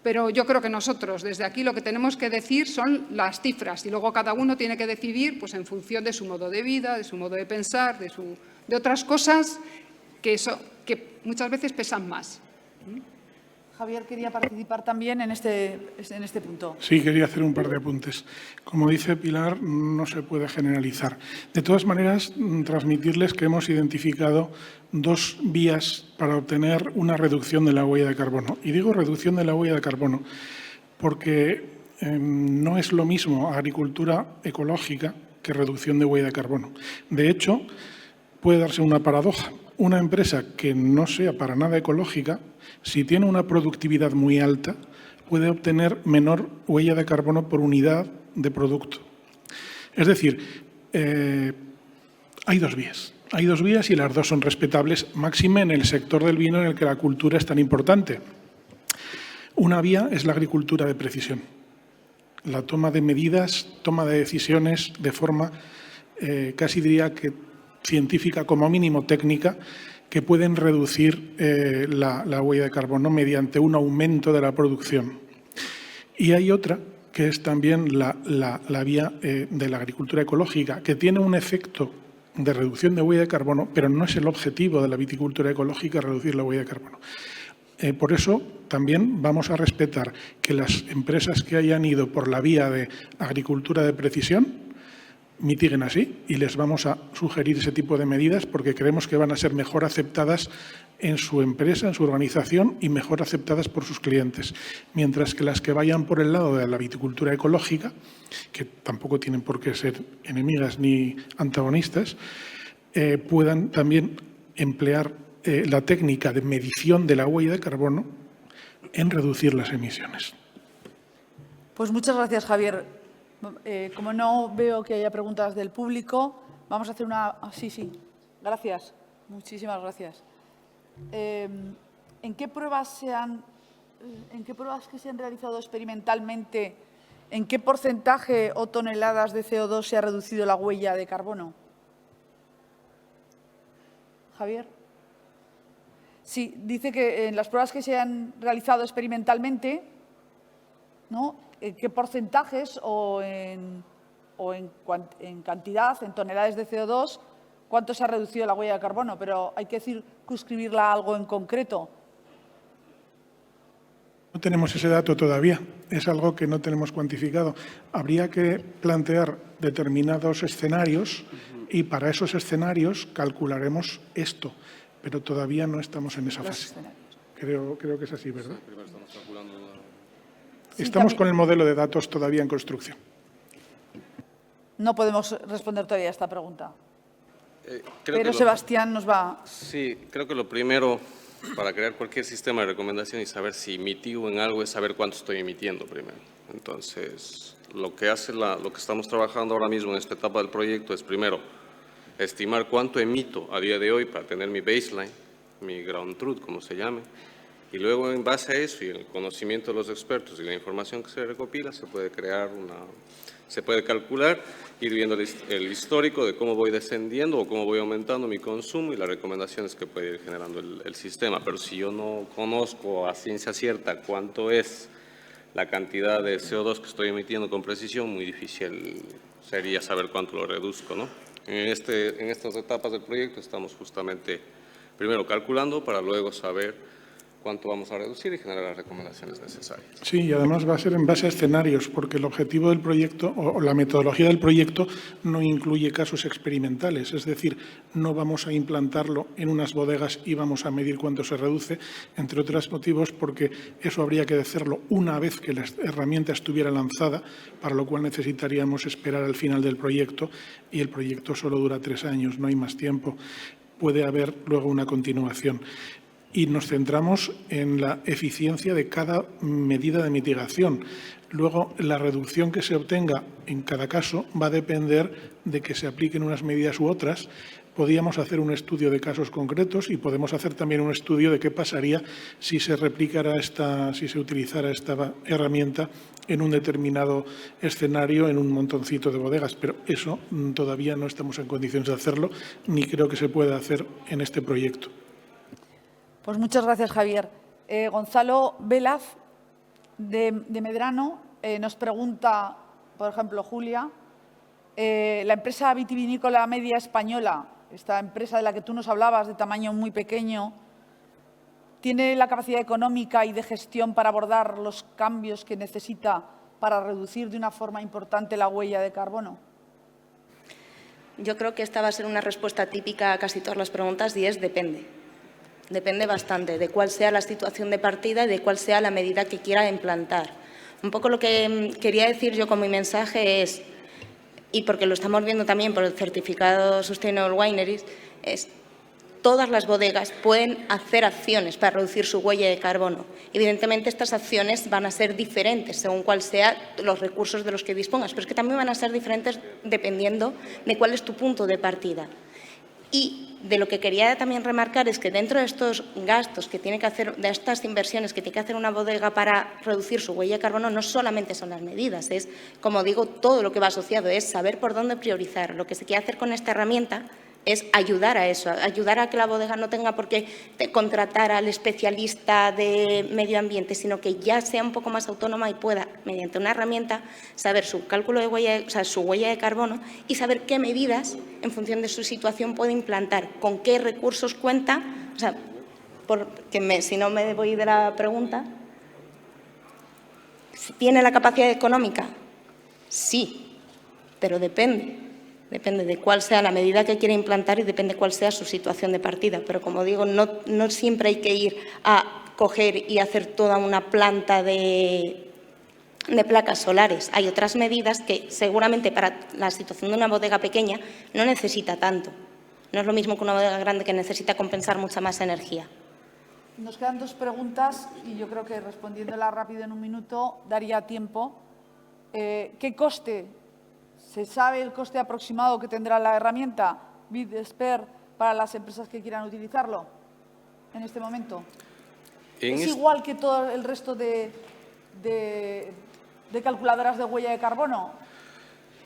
[SPEAKER 7] pero yo creo que nosotros desde aquí lo que tenemos que decir son las cifras y luego cada uno tiene que decidir pues, en función de su modo de vida, de su modo de pensar, de otras cosas que muchas veces pesan más.
[SPEAKER 1] Javier quería participar también en este punto.
[SPEAKER 8] Sí, quería hacer un par de apuntes. Como dice Pilar, no se puede generalizar. De todas maneras, transmitirles que hemos identificado 2 vías para obtener una reducción de la huella de carbono. Y digo reducción de la huella de carbono porque no es lo mismo agricultura ecológica que reducción de huella de carbono. De hecho, puede darse una paradoja. Una empresa que no sea para nada ecológica, si tiene una productividad muy alta, puede obtener menor huella de carbono por unidad de producto. Es decir, hay 2 vías. Hay 2 vías y las 2 son respetables, máxime en el sector del vino en el que la cultura es tan importante. Una vía es la agricultura de precisión. La toma de medidas, toma de decisiones de forma, casi diría que científica, como mínimo técnica, que pueden reducir la huella de carbono mediante un aumento de la producción. Y hay otra, que es también la vía de la agricultura ecológica, que tiene un efecto de reducción de huella de carbono, pero no es el objetivo de la viticultura ecológica reducir la huella de carbono. Por eso también vamos a respetar que las empresas que hayan ido por la vía de agricultura de precisión mitiguen así, y les vamos a sugerir ese tipo de medidas porque creemos que van a ser mejor aceptadas en su empresa, en su organización, y mejor aceptadas por sus clientes. Mientras que las que vayan por el lado de la viticultura ecológica, que tampoco tienen por qué ser enemigas ni antagonistas, puedan también emplear la técnica de medición de la huella de carbono en reducir las emisiones.
[SPEAKER 1] Pues muchas gracias, Javier. Como no veo que haya preguntas del público, vamos a hacer una… Sí. Gracias. Muchísimas gracias. ¿En qué pruebas que se han realizado experimentalmente, en qué porcentaje o toneladas de CO2 se ha reducido la huella de carbono? Javier. Sí, dice que en las pruebas que se han realizado experimentalmente, ¿no?, ¿qué porcentajes o en cantidad, en toneladas de CO2, cuánto se ha reducido la huella de carbono? Pero hay que circunscribirla a algo en concreto.
[SPEAKER 8] No tenemos ese dato todavía, es algo que no tenemos cuantificado. Habría que plantear determinados escenarios y para esos escenarios calcularemos esto, pero todavía no estamos en esa fase. Creo que es así, ¿verdad? Estamos con el modelo de datos todavía en construcción.
[SPEAKER 1] No podemos responder todavía a esta pregunta.
[SPEAKER 9] Pero
[SPEAKER 1] Sebastián nos va…
[SPEAKER 9] Sí, creo que lo primero para crear cualquier sistema de recomendación y saber si mitigo en algo es saber cuánto estoy emitiendo primero. Entonces, lo que estamos trabajando ahora mismo en esta etapa del proyecto es primero estimar cuánto emito a día de hoy para tener mi baseline, mi ground truth, como se llame, y luego en base a eso y el conocimiento de los expertos y la información que se recopila se puede se puede calcular, ir viendo el histórico de cómo voy descendiendo o cómo voy aumentando mi consumo y las recomendaciones que puede ir generando el sistema. Pero si yo no conozco a ciencia cierta cuánto es la cantidad de CO2 que estoy emitiendo con precisión, muy difícil sería saber cuánto lo reduzco, ¿no? En estas etapas del proyecto estamos justamente primero calculando para luego saber cuánto vamos a reducir y generar las recomendaciones necesarias.
[SPEAKER 8] Sí, y además va a ser en base a escenarios, porque el objetivo del proyecto o la metodología del proyecto no incluye casos experimentales, es decir, no vamos a implantarlo en unas bodegas y vamos a medir cuánto se reduce, entre otros motivos porque eso habría que hacerlo una vez que la herramienta estuviera lanzada, para lo cual necesitaríamos esperar al final del proyecto y el proyecto solo dura 3 años, no hay más tiempo. Puede haber luego una continuación. Y nos centramos en la eficiencia de cada medida de mitigación. Luego, la reducción que se obtenga en cada caso va a depender de que se apliquen unas medidas u otras. Podíamos hacer un estudio de casos concretos y podemos hacer también un estudio de qué pasaría si se utilizara esta herramienta en un determinado escenario, en un montoncito de bodegas. Pero eso todavía no estamos en condiciones de hacerlo, ni creo que se pueda hacer en este proyecto.
[SPEAKER 1] Pues muchas gracias, Javier. Gonzalo Velaz, de Medrano, nos pregunta, por ejemplo, Julia, la empresa vitivinícola media española, esta empresa de la que tú nos hablabas, de tamaño muy pequeño, ¿tiene la capacidad económica y de gestión para abordar los cambios que necesita para reducir de una forma importante la huella de carbono?
[SPEAKER 4] Yo creo que esta va a ser una respuesta típica a casi todas las preguntas y es depende. Depende bastante de cuál sea la situación de partida y de cuál sea la medida que quiera implantar. Un poco lo que quería decir yo con mi mensaje es, y porque lo estamos viendo también por el certificado Sustainable Wineries, es todas las bodegas pueden hacer acciones para reducir su huella de carbono. Evidentemente, estas acciones van a ser diferentes según cuál sean los recursos de los que dispongas, pero es que también van a ser diferentes dependiendo de cuál es tu punto de partida. Y de lo que quería también remarcar es que dentro de estos gastos que tiene que hacer, de estas inversiones que tiene que hacer una bodega para reducir su huella de carbono, no solamente son las medidas, es, como digo, todo lo que va asociado, es saber por dónde priorizar. Lo que se quiere hacer con esta herramienta es ayudar a eso, ayudar a que la bodega no tenga por qué contratar al especialista de medio ambiente, sino que ya sea un poco más autónoma y pueda, mediante una herramienta, saber su cálculo de huella, o sea, su huella de carbono y saber qué medidas, en función de su situación, puede implantar, con qué recursos cuenta. O sea, si no me voy de la pregunta, ¿tiene la capacidad económica? Sí, pero depende de cuál sea la medida que quiere implantar y depende cuál sea su situación de partida. Pero, como digo, no siempre hay que ir a coger y hacer toda una planta de placas solares. Hay otras medidas que seguramente para la situación de una bodega pequeña no necesita tanto. No es lo mismo que una bodega grande que necesita compensar mucha más energía.
[SPEAKER 1] Nos quedan 2 preguntas y yo creo que respondiéndolas rápido en un minuto daría tiempo. ¿Qué coste? ¿Se sabe el coste aproximado que tendrá la herramienta BidExpert para las empresas que quieran utilizarlo en este momento? ¿Es igual que todo el resto de calculadoras de huella de carbono?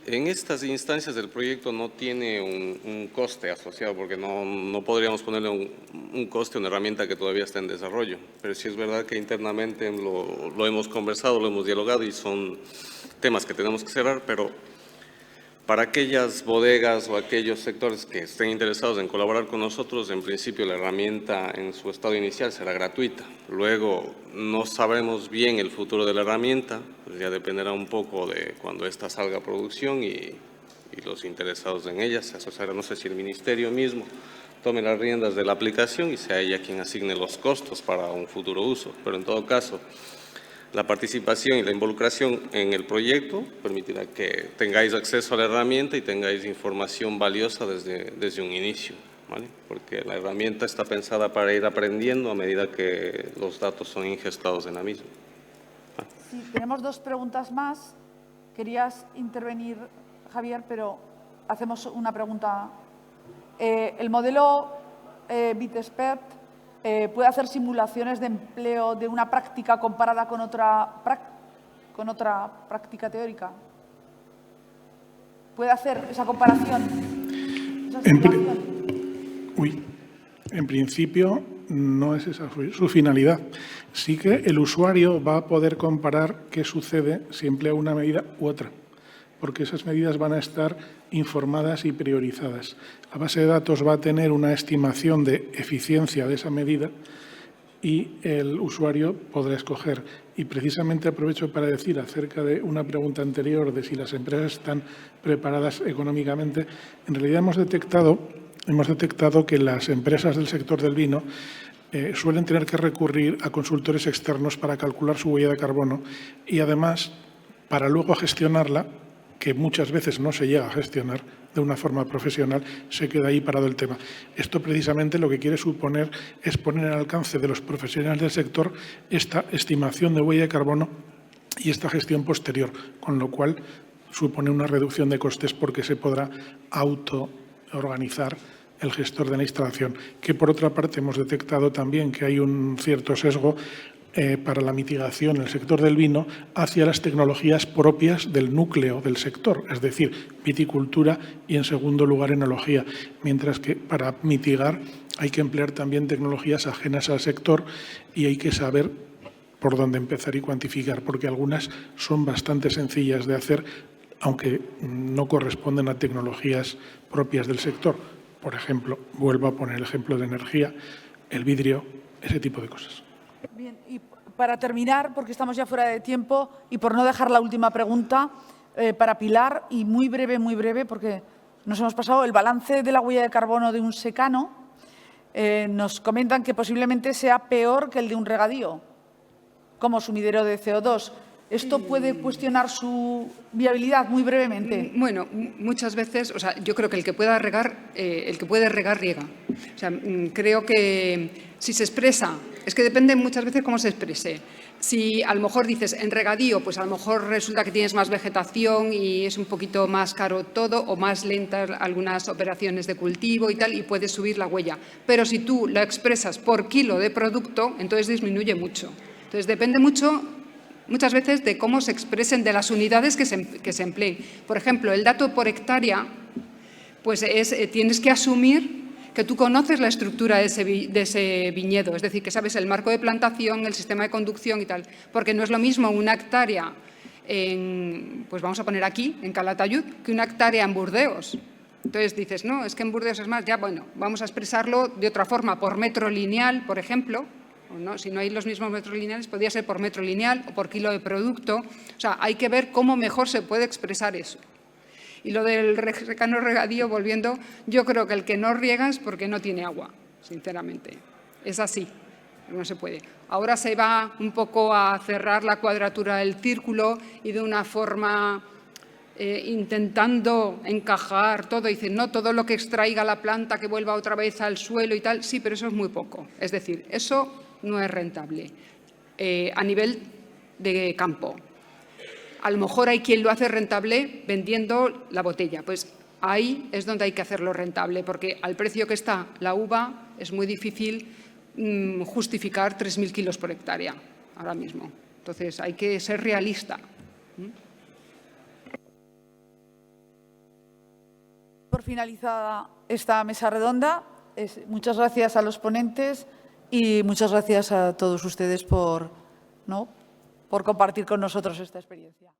[SPEAKER 9] En estas instancias del proyecto no tiene un coste asociado, porque no podríamos ponerle un coste a una herramienta que todavía está en desarrollo. Pero sí es verdad que internamente lo hemos conversado, lo hemos dialogado y son temas que tenemos que cerrar, pero para aquellas bodegas o aquellos sectores que estén interesados en colaborar con nosotros, en principio la herramienta en su estado inicial será gratuita. Luego no sabremos bien el futuro de la herramienta, pues ya dependerá un poco de cuando ésta salga a producción y los interesados en ella se asociarán. No sé si el Ministerio mismo tome las riendas de la aplicación y sea ella quien asigne los costos para un futuro uso, pero en todo caso la participación y la involucración en el proyecto permitirá que tengáis acceso a la herramienta y tengáis información valiosa desde un inicio, ¿vale? Porque la herramienta está pensada para ir aprendiendo a medida que los datos son ingestados en la misma.
[SPEAKER 1] Sí, tenemos 2 preguntas más. Querías intervenir, Javier, pero hacemos una pregunta. El modelo BidExpert puede hacer simulaciones de empleo de una práctica comparada con otra práctica teórica. ¿Puede hacer esa comparación?
[SPEAKER 8] En principio no es esa su finalidad. Sí que el usuario va a poder comparar qué sucede si emplea una medida u otra, porque esas medidas van a estar informadas y priorizadas. La base de datos va a tener una estimación de eficiencia de esa medida y el usuario podrá escoger. Y precisamente aprovecho para decir acerca de una pregunta anterior de si las empresas están preparadas económicamente. En realidad hemos detectado que las empresas del sector del vino suelen tener que recurrir a consultores externos para calcular su huella de carbono y además para luego gestionarla, que muchas veces no se llega a gestionar de una forma profesional, se queda ahí parado el tema. Esto precisamente lo que quiere suponer es poner al alcance de los profesionales del sector esta estimación de huella de carbono y esta gestión posterior, con lo cual supone una reducción de costes porque se podrá autoorganizar el gestor de la instalación, que por otra parte hemos detectado también que hay un cierto sesgo para la mitigación en el sector del vino hacia las tecnologías propias del núcleo del sector, es decir, viticultura y, en segundo lugar, enología, mientras que para mitigar hay que emplear también tecnologías ajenas al sector y hay que saber por dónde empezar y cuantificar, porque algunas son bastante sencillas de hacer, aunque no corresponden a tecnologías propias del sector. Por ejemplo, vuelvo a poner el ejemplo de energía, el vidrio, ese tipo de cosas.
[SPEAKER 1] Bien, y para terminar, porque estamos ya fuera de tiempo y por no dejar la última pregunta, para Pilar, y muy breve, porque nos hemos pasado el balance de la huella de carbono de un secano. Nos comentan que posiblemente sea peor que el de un regadío, como sumidero de CO2. ¿Esto puede cuestionar su viabilidad muy brevemente?
[SPEAKER 7] Bueno, muchas veces, o sea, yo creo que el que puede regar, riega. O sea, creo que si se expresa, es que depende muchas veces cómo se exprese. Si a lo mejor dices en regadío, pues a lo mejor resulta que tienes más vegetación y es un poquito más caro todo o más lentas algunas operaciones de cultivo y tal, y puedes subir la huella. Pero si tú lo expresas por kilo de producto, entonces disminuye mucho. Entonces depende muchas veces de cómo se expresen, de las unidades que se empleen. Por ejemplo, el dato por hectárea pues tienes que asumir que tú conoces la estructura de ese viñedo, es decir, que sabes el marco de plantación, el sistema de conducción y tal, porque no es lo mismo una hectárea pues vamos a poner aquí, en Calatayud, que una hectárea en Burdeos. Entonces dices, no, es que en Burdeos es más, ya bueno, vamos a expresarlo de otra forma, por metro lineal, por ejemplo, o no, si no hay los mismos metros lineales, podría ser por metro lineal o por kilo de producto. O sea, hay que ver cómo mejor se puede expresar eso. Y lo del secano regadío, volviendo, yo creo que el que no riega es porque no tiene agua, sinceramente. Es así, no se puede. Ahora se va un poco a cerrar la cuadratura del círculo y de una forma intentando encajar todo, dicen, no, todo lo que extraiga la planta que vuelva otra vez al suelo y tal, sí, pero eso es muy poco. Es decir, eso no es rentable a nivel de campo. A lo mejor hay quien lo hace rentable vendiendo la botella, pues ahí es donde hay que hacerlo rentable, porque al precio que está la uva es muy difícil justificar 3.000 kilos por hectárea ahora mismo. Entonces hay que ser realista.
[SPEAKER 1] Por finalizada esta mesa redonda, muchas gracias a los ponentes y muchas gracias a todos ustedes por compartir con nosotros esta experiencia.